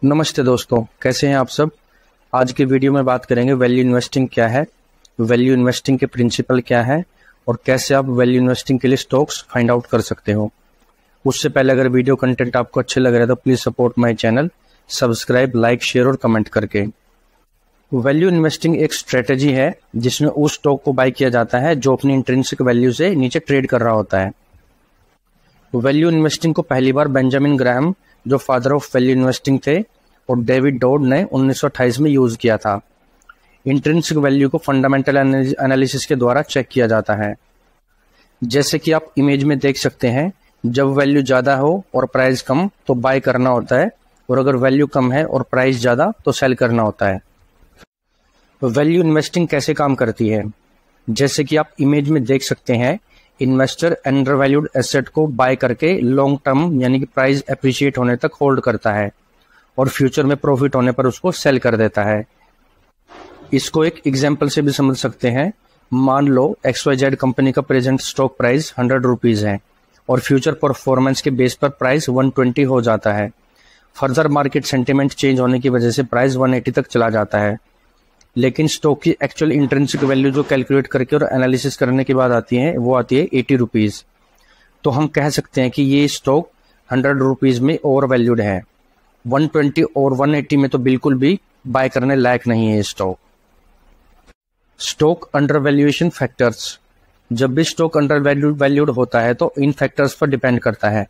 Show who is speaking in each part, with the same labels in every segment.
Speaker 1: नमस्ते दोस्तों, कैसे हैं आप सब। आज के वीडियो में बात करेंगे वैल्यू इन्वेस्टिंग क्या है, वैल्यू इन्वेस्टिंग के प्रिंसिपल क्या है और कैसे आप वैल्यू इन्वेस्टिंग के लिए स्टॉक्स फाइंड आउट कर सकते हो। उससे पहले अगर वीडियो कंटेंट आपको अच्छे लग रहे हैं तो please support my channel, subscribe, like, share और कमेंट करके। वैल्यू इन्वेस्टिंग एक स्ट्रेटेजी है जिसमें उस स्टॉक को बाय किया जाता है जो अपनी इंट्रिंसिक वैल्यू से नीचे ट्रेड कर रहा होता है। वैल्यू इन्वेस्टिंग को पहली बार बेंजामिन ग्राहम, जो फादर ऑफ वैल्यू इन्वेस्टिंग थे, और डेविड डॉड ने 1928 में यूज किया था। इंट्रिंसिक वैल्यू को फंडामेंटल एनालिसिस के द्वारा चेक किया जाता है। जैसे कि आप इमेज में देख सकते हैं, जब वैल्यू ज्यादा हो और प्राइस कम तो बाय करना होता है, और अगर वैल्यू कम है और प्राइस ज्यादा तो सेल करना होता है। वैल्यू इन्वेस्टिंग कैसे काम करती है, जैसे कि आप इमेज में देख सकते हैं, इन्वेस्टर अंडरवैल्यूड एसेट को बाय करके लॉन्ग टर्म यानी कि प्राइस एप्रिशिएट होने तक होल्ड करता है और फ्यूचर में प्रॉफिट होने पर उसको सेल कर देता है। इसको एक एग्जांपल से भी समझ सकते हैं। मान लो XYZ कंपनी का प्रेजेंट स्टॉक प्राइस 100 रुपीज है और फ्यूचर परफॉर्मेंस के बेस पर प्राइस 120 हो जाता है। फर्दर मार्केट सेंटिमेंट चेंज होने की वजह से प्राइस 180 तक चला जाता है, लेकिन स्टॉक की एक्चुअल इंट्रिंसिक वैल्यू जो कैलकुलेट करके और एनालिसिस करने के बाद आती है वो आती है 80 रुपीज। तो हम कह सकते हैं कि ये स्टॉक 100 रुपीज में ओवर वैल्यूड है। 120 और 180 में तो बिल्कुल भी बाय करने लायक नहीं है stock. Stock under valuation factors. जब भी स्टॉक अंडर वैल्यूड होता है तो इन फैक्टर्स पर डिपेंड करता है।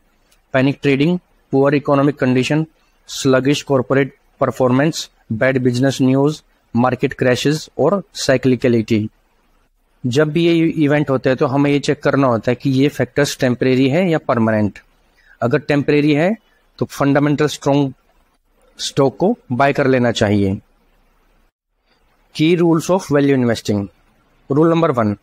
Speaker 1: Panic trading, poor economic condition, sluggish corporate performance, bad business news, market crashes और साइक्लिकलिटी। जब भी ये इवेंट होते हैं तो हमें ये चेक करना होता है कि ये फैक्टर्स टेम्परेरी है या परमानेंट। अगर टेम्परेरी है तो फंडामेंटल स्ट्रॉन्ग स्टॉक को बाय कर लेना चाहिए। Key rules of value investing. Rule number 1,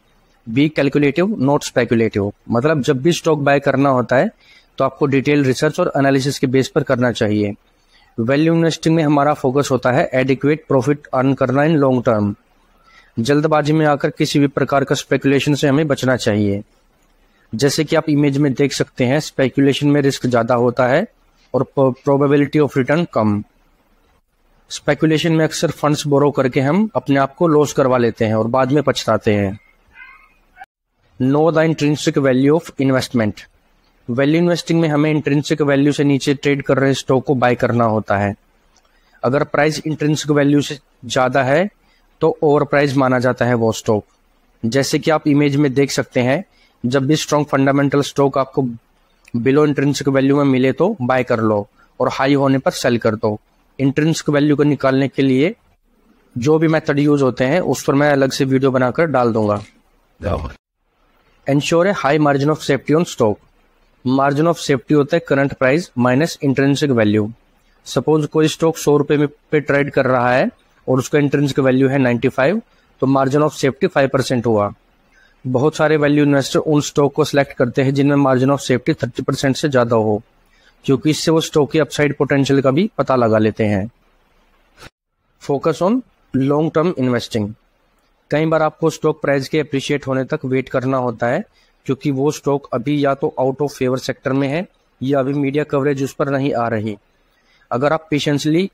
Speaker 1: be calculative not speculative. मतलब जब भी स्टॉक बाय करना होता है तो आपको डिटेल रिसर्च और एनालिसिस के बेस पर करना चाहिए। वैल्यू इन्वेस्टिंग में हमारा फोकस होता है एडिक्वेट प्रॉफिट अर्न करना इन लॉन्ग टर्म। जल्दबाजी में आकर किसी भी प्रकार का स्पेकुलेशन से हमें बचना चाहिए। जैसे कि आप इमेज में देख सकते हैं, स्पेकुलेशन में रिस्क ज्यादा होता है और probability of return come. Speculation में अक्सर फंड्स बोरो करके हम अपने आप को लॉस करवा लेते हैं और बाद में पछताते हैं। Know the intrinsic value of investment. Value investing में हमें इंट्रिंसिक वैल्यू से नीचे ट्रेड कर रहे स्टॉक को बाय करना होता है। अगर प्राइस इंट्रिंसिक वैल्यू से ज्यादा है तो ओवर प्राइस माना जाता है वो स्टॉक। जैसे कि आप इमेज में देख सकते हैं, जब भी स्ट्रॉन्ग फंडामेंटल स्टॉक आपको बिलो इंट्रिंसिक वैल्यू में मिले तो बाय कर लो और हाई होने पर सेल कर दो। इंट्रिंसिक वैल्यू को निकालने के लिए जो भी मेथड यूज होते हैं उस पर मैं अलग से वीडियो बनाकर डाल दूंगा। Ensure A high margin of safety on stock. Margin of safety होता है current price minus intrinsic value. Suppose कोई स्टॉक 100 रुपए में पे ट्रेड कर रहा है और उसका इंट्रिंसिक वैल्यू है 95, तो मार्जिन ऑफ सेफ्टी 5% हुआ। बहुत सारे वैल्यू इन्वेस्टर उन स्टॉक को सिलेक्ट करते हैं जिनमें मार्जिन ऑफ सेफ्टी 30% से ज्यादा हो, क्योंकि इससे वो स्टॉक की अपसाइड पोटेंशियल का भी पता लगा लेते हैं। Focus on long term investing. कई बार आपको स्टॉक प्राइस के अप्रिशिएट होने तक वेट करना होता है, क्योंकि वो स्टॉक अभी या तो आउट ऑफ फेवर सेक्टर में है या अभी मीडिया कवरेज उस पर नहीं आ रही। अगर आप पेशेंसली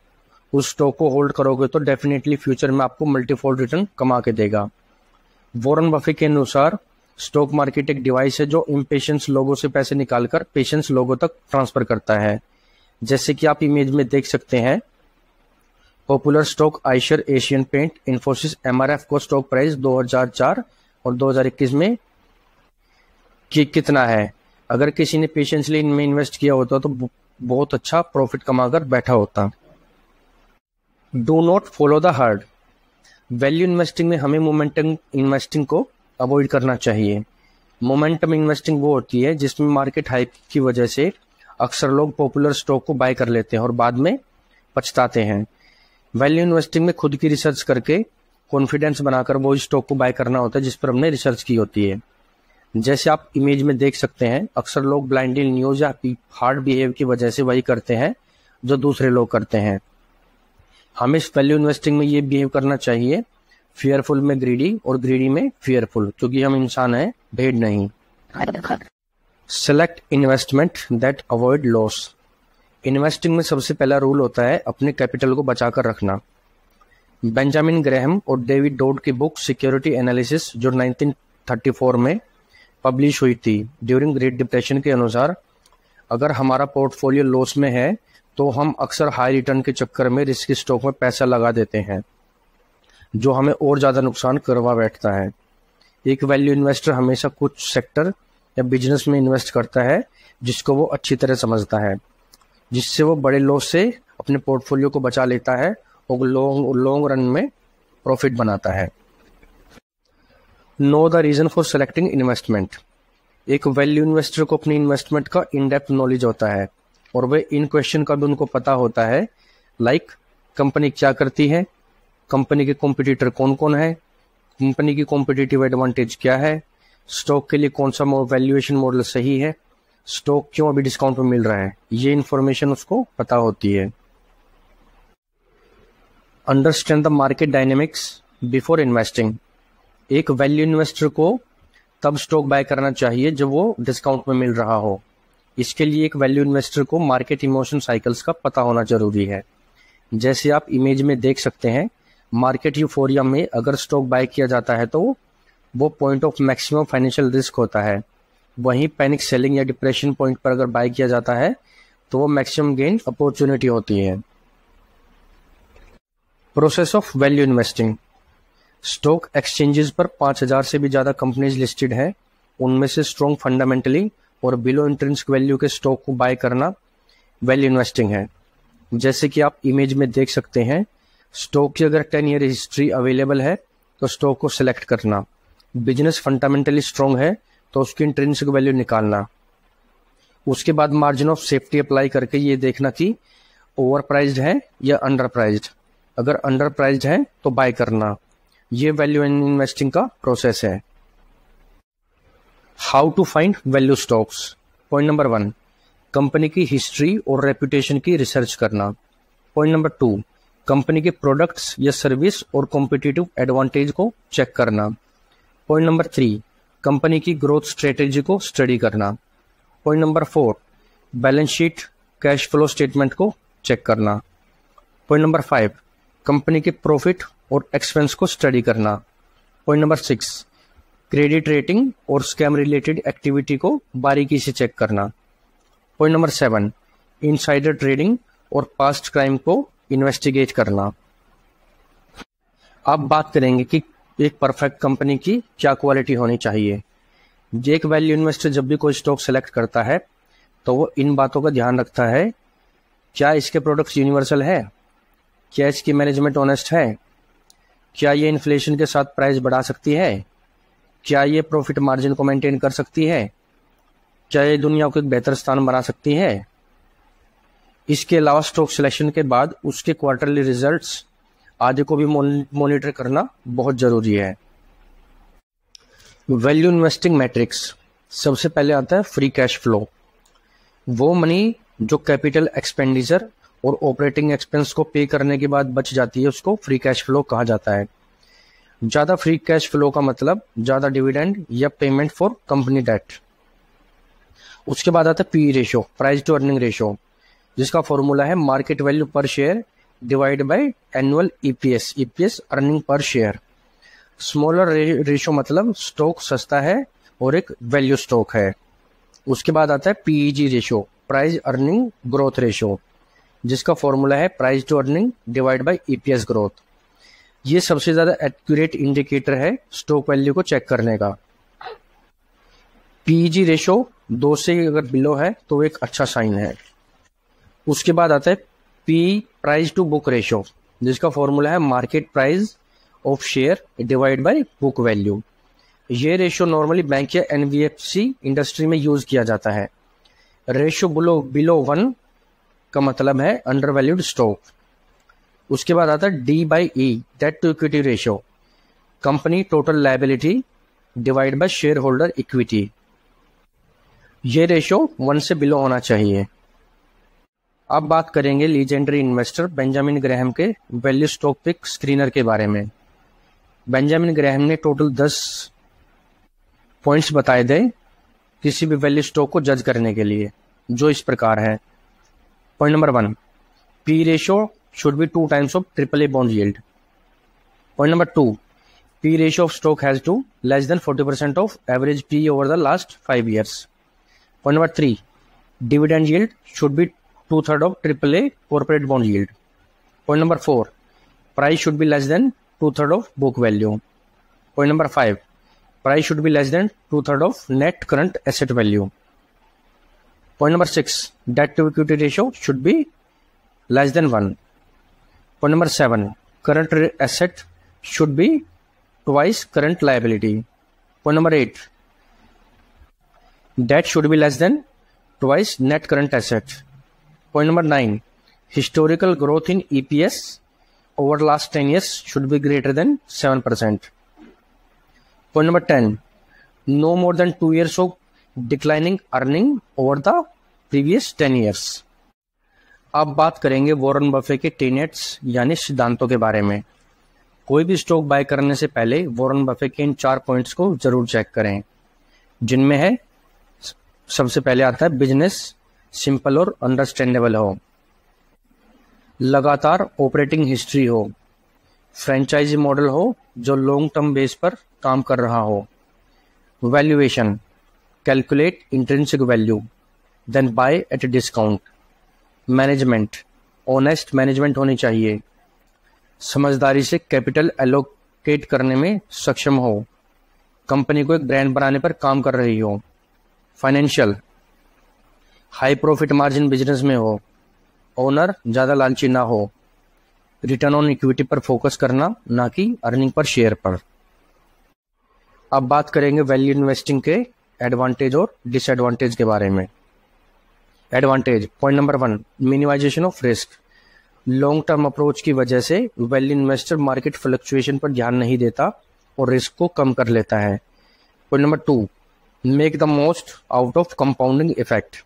Speaker 1: उस स्टॉक को होल्ड करोगे तो डेफिनेटली फ्यूचर में आपको मल्टीफोल्ड रिटर्न कमा के देगा। वॉरेन बफे के अनुसार स्टॉक मार्केट एक डिवाइस है जो इम्पेशेंस लोगों से पैसे निकालकर पेशेंस लोगों तक ट्रांसफर करता है। जैसे कि आप इमेज में देख सकते हैं, popular stock Eicher, Asian paint, Infosys, MRF को स्टॉक प्राइस 2004 और 2021 में कितना है। अगर किसी ने पेशेंसली इनमें इन्वेस्ट किया होता तो बहुत अच्छा प्रॉफिट कमाकर बैठा होता। Do not follow the heard. Value investing में हमें मोमेंटम इन्वेस्टिंग को अवॉइड करना चाहिए। मोमेंटम इन्वेस्टिंग वो होती है जिसमें मार्केट हाइप की वजह से अक्सर लोग पॉपुलर स्टॉक को बाय कर लेते हैं और बाद में पछताते हैं। वैल्यू इन्वेस्टिंग में खुद की रिसर्च करके कॉन्फिडेंस बनाकर वो स्टॉक को बाय करना होता है जिस पर हमने रिसर्च की होती है। जैसे आप इमेज में देख सकते हैं, अक्सर लोग ब्लाइंडली न्यूज या हार्ड बिहेव की वजह से वही करते हैं जो दूसरे लोग करते हैं। हमें इस वैल्यू इन्वेस्टिंग में ये बिहेव करना चाहिए, फियरफुल में ग्रीडी और ग्रीडी में फियरफुल, क्योंकि हम इंसान हैं, भेड़ नहीं। Select investment that avoid loss. Investing में सबसे पहला रूल होता है अपने कैपिटल को बचाकर रखना। बेंजामिन ग्रेहम और डेविड डोड की बुक सिक्योरिटी एनालिसिस जो 1934 में पब्लिश हुई थी ड्यूरिंग ग्रेट डिप्रेशन के अनुसार, अगर हमारा पोर्टफोलियो लॉस में है तो हम अक्सर हाई रिटर्न के चक्कर में रिस्की स्टॉक में पैसा लगा देते हैं, जो हमें और ज्यादा नुकसान करवा बैठता है। एक वैल्यू इन्वेस्टर हमेशा कुछ सेक्टर या बिजनेस में इन्वेस्ट करता है जिसको वो अच्छी तरह समझता है, जिससे वो बड़े लॉस से अपने पोर्टफोलियो को बचा लेता है और लॉन्ग रन में प्रॉफिट बनाता है। Know the reason for selecting investment. एक वैल्यू इन्वेस्टर को अपनी इन्वेस्टमेंट का इन डेप्थ नॉलेज होता है और वे इन क्वेश्चन का भी उनको पता होता है, लाइक कंपनी क्या करती है, कंपनी के कॉम्पिटिटर कौन कौन है, कंपनी की कॉम्पिटिटिव एडवांटेज क्या है, स्टॉक के लिए कौन सा वैल्यूएशन मॉडल सही है, स्टॉक क्यों अभी डिस्काउंट पे मिल रहा है, ये इंफॉर्मेशन उसको पता होती है। Understand the market dynamics before investing. एक वैल्यू इन्वेस्टर को तब स्टॉक बाय करना चाहिए जब वो डिस्काउंट में मिल रहा हो। इसके लिए एक वैल्यू इन्वेस्टर को मार्केट इमोशन साइकिल्स का पता होना जरूरी है। जैसे आप इमेज में देख सकते हैं, मार्केट यूफोरिया में अगर स्टॉक बाय किया जाता है तो वो point of maximum financial risk होता है। वहीं पैनिक सेलिंग या डिप्रेशन पॉइंट पर अगर बाय किया जाता है तो वो मैक्सिमम गेन अपॉर्चुनिटी होती है। Process of value investing. Stock exchanges पर 5000 से भी ज्यादा कंपनीज लिस्टेड हैं। उनमें से स्ट्रॉन्ग फंडामेंटली और बिलो इंट्रिंसिक वैल्यू के स्टॉक को बाय करना वैल्यू इन्वेस्टिंग है। जैसे कि आप इमेज में देख सकते हैं, स्टॉक की अगर 10 ईयर हिस्ट्री अवेलेबल है तो स्टॉक को सिलेक्ट करना। बिजनेस फंडामेंटली स्ट्रॉन्ग है तो उसकी इंट्रिंसिक वैल्यू निकालना। उसके बाद मार्जिन ऑफ सेफ्टी अप्लाई करके ये देखना कि ओवर प्राइज्ड है या अंडर प्राइज्ड। अगर अंडर प्राइज्ड है तो बाय करना। ये वैल्यू इन्वेस्टिंग का प्रोसेस है। How to find value stocks. Point number 1, company की हिस्ट्री और रेपुटेशन की रिसर्च करना। पॉइंट नंबर 2, कंपनी के प्रोडक्ट्स या सर्विस और कॉम्पिटिटिव एडवांटेज को चेक करना। पॉइंट नंबर 3, कंपनी की ग्रोथ स्ट्रेटेजी को स्टडी करना। Point number 4, balance sheet cash flow statement को चेक करना। पॉइंट नंबर 5, कंपनी के प्रॉफिट और एक्सपेंस को स्टडी करना। पॉइंट नंबर 6, क्रेडिट रेटिंग और स्कैम रिलेटेड एक्टिविटी को बारीकी से चेक करना। पॉइंट नंबर 7, इनसाइडर ट्रेडिंग और पास्ट क्राइम को इन्वेस्टिगेट करना। अब बात करेंगे कि एक परफेक्ट कंपनी की क्या क्वालिटी होनी चाहिए। एक वैल्यू इन्वेस्टर जब भी कोई स्टॉक सेलेक्ट करता है तो वो इन बातों का ध्यान रखता है, क्या इसके प्रोडक्ट्स यूनिवर्सल है, क्या इसकी मैनेजमेंट ऑनेस्ट है, क्या ये इन्फ्लेशन के साथ प्राइस बढ़ा सकती है, क्या ये प्रॉफिट मार्जिन को मेंटेन कर सकती है, क्या ये दुनिया को एक बेहतर स्थान बना सकती है। इसके अलावा स्टॉक सिलेक्शन के बाद उसके क्वार्टरली रिजल्ट्स आदि को भी मॉनिटर करना बहुत जरूरी है। Value investing matrix. सबसे पहले आता है फ्री कैश फ्लो। वो मनी जो कैपिटल एक्सपेंडिचर और ऑपरेटिंग एक्सपेंस को पे करने के बाद बच जाती है उसको फ्री कैश फ्लो कहा जाता है। ज्यादा फ्री कैश फ्लो का मतलब ज्यादा डिविडेंड या पेमेंट फॉर कंपनी डेट। उसके बाद आता है P ratio, price to earning ratio, जिसका फॉर्मूला है market value per share divide by annual EPS, EPS earning per share. Smaller ratio मतलब स्टॉक सस्ता है और एक वैल्यू स्टॉक है। उसके बाद आता है PEG ratio, price earning growth ratio, जिसका फॉर्मूला है price to earning divide by EPS growth. ये सबसे ज्यादा एक्यूरेट इंडिकेटर है स्टॉक वैल्यू को चेक करने का। पीईजी रेशियो 2 से अगर बिलो है तो एक अच्छा साइन है। उसके बाद आता है P price to book ratio, जिसका फॉर्मूला है market price of share divide by book value. ये रेशियो नॉर्मली बैंक या एनबीएफसी इंडस्ट्री में यूज किया जाता है। रेशियो बिलो 1 का मतलब है अंडर वैल्यूड स्टॉक। उसके बाद आता है D by E, debt to equity ratio, company total liability divide by share holder equity. ये रेशियो 1 से बिलो होना चाहिए। अब बात करेंगे लीजेंडरी इन्वेस्टर बेंजामिन ग्रेहम के वैल्यू स्टॉक पिक स्क्रीनर के बारे में। बेंजामिन ग्रेहम ने टोटल 10 पॉइंट्स बताए थे किसी भी वैल्यू स्टॉक को जज करने के लिए, जो इस प्रकार है। Point number 1, P ratio should be 2 times of AAA bond yield. Point number 2, P ratio of stock has to less than 40% of average PE over the last 5 years. Point number 3, dividend yield should be 2/3 of AAA corporate bond yield. Point number 4, price should be less than 2/3 of book value. Point number 5, price should be less than 2/3 of net current asset value. Point number 6, debt to equity ratio should be less than 1. Point number 7, current asset should be twice current liability. Point number 8, debt should be less than twice net current asset. Point number 9, historical growth in EPS over the last 10 years should be greater than 7%. Point number 10, no more than 2 years of declining earning over the previous 10 years. अब बात करेंगे Warren Buffett के tenets यानी सिद्धांतों के बारे में। कोई भी स्टॉक बाय करने से पहले वॉरेन बफे के इन 4 पॉइंट्स को जरूर चेक करें, जिनमें है सबसे पहले आता है बिजनेस सिंपल और अंडरस्टैंडेबल हो, लगातार ऑपरेटिंग हिस्ट्री हो, फ्रेंचाइजी मॉडल हो जो लॉन्ग टर्म बेस पर काम कर रहा हो, valuation calculate intrinsic value then buy at discount, management honest management होनी चाहिए, समझदारी से कैपिटल एलोकेट करने में सक्षम हो, कंपनी को एक ब्रांड बनाने पर काम कर रही हो, financial high profit margin business में हो, ओनर ज्यादा लालची ना हो, रिटर्न ऑन इक्विटी पर फोकस करना ना कि अर्निंग पर शेयर पर। अब बात करेंगे वैल्यू इन्वेस्टिंग के एडवांटेज और डिसएडवांटेज के बारे में। Advantage point number 1, minimization of risk. Long term approach की वजह से वैल्यू इन्वेस्टर मार्केट फ्लक्चुएशन पर ध्यान नहीं देता और रिस्क को कम कर लेता है। Point number 2, make the most out of compounding effect.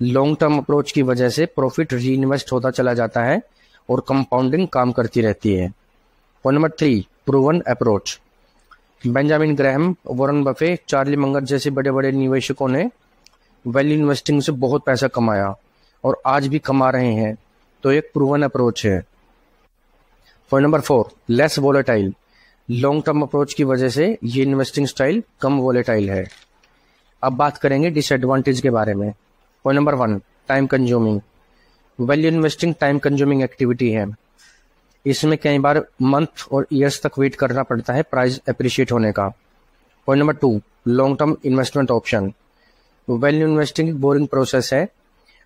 Speaker 1: Long term approach की वजह से प्रॉफिट री इन्वेस्ट होता चला जाता है और कंपाउंडिंग काम करती रहती है। Point number 3, proven approach. Benjamin Graham, Warren Buffett, Charlie Munger जैसे बड़े बड़े निवेशकों ने वैल्यू इन्वेस्टिंग से बहुत पैसा कमाया और आज भी कमा रहे हैं, तो एक प्रूवन अप्रोच है। Point number 4, less volatile. Long term approach की वजह से ये इन्वेस्टिंग स्टाइल कम वोलेटाइल है। अब बात करेंगे डिसएडवांटेज के बारे में। Point number 1, time consuming. Value investing time consuming activity है। इसमें कई बार मंथ और ईयर्स तक वेट करना पड़ता है प्राइस अप्रिशिएट होने का। Point number 2, long term investment option. Value investing एक बोरिंग प्रोसेस है।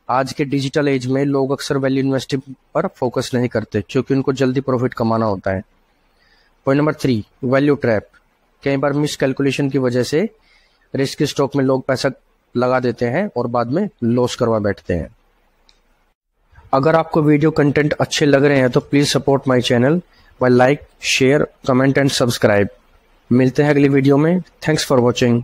Speaker 1: आज के डिजिटल एज में लोग अक्सर वैल्यू इन्वेस्टिंग पर फोकस नहीं करते क्योंकि उनको जल्दी प्रॉफिट कमाना होता है। Point number 3, value trap. कई बार मिस कैलकुलेशन की वजह से रिस्क स्टॉक में लोग पैसा लगा देते हैं और बाद में लॉस करवा बैठते हैं। अगर आपको वीडियो कंटेंट अच्छे लग रहे हैं तो please support my channel by like, share, comment and subscribe. मिलते हैं अगली वीडियो में। Thanks for watching.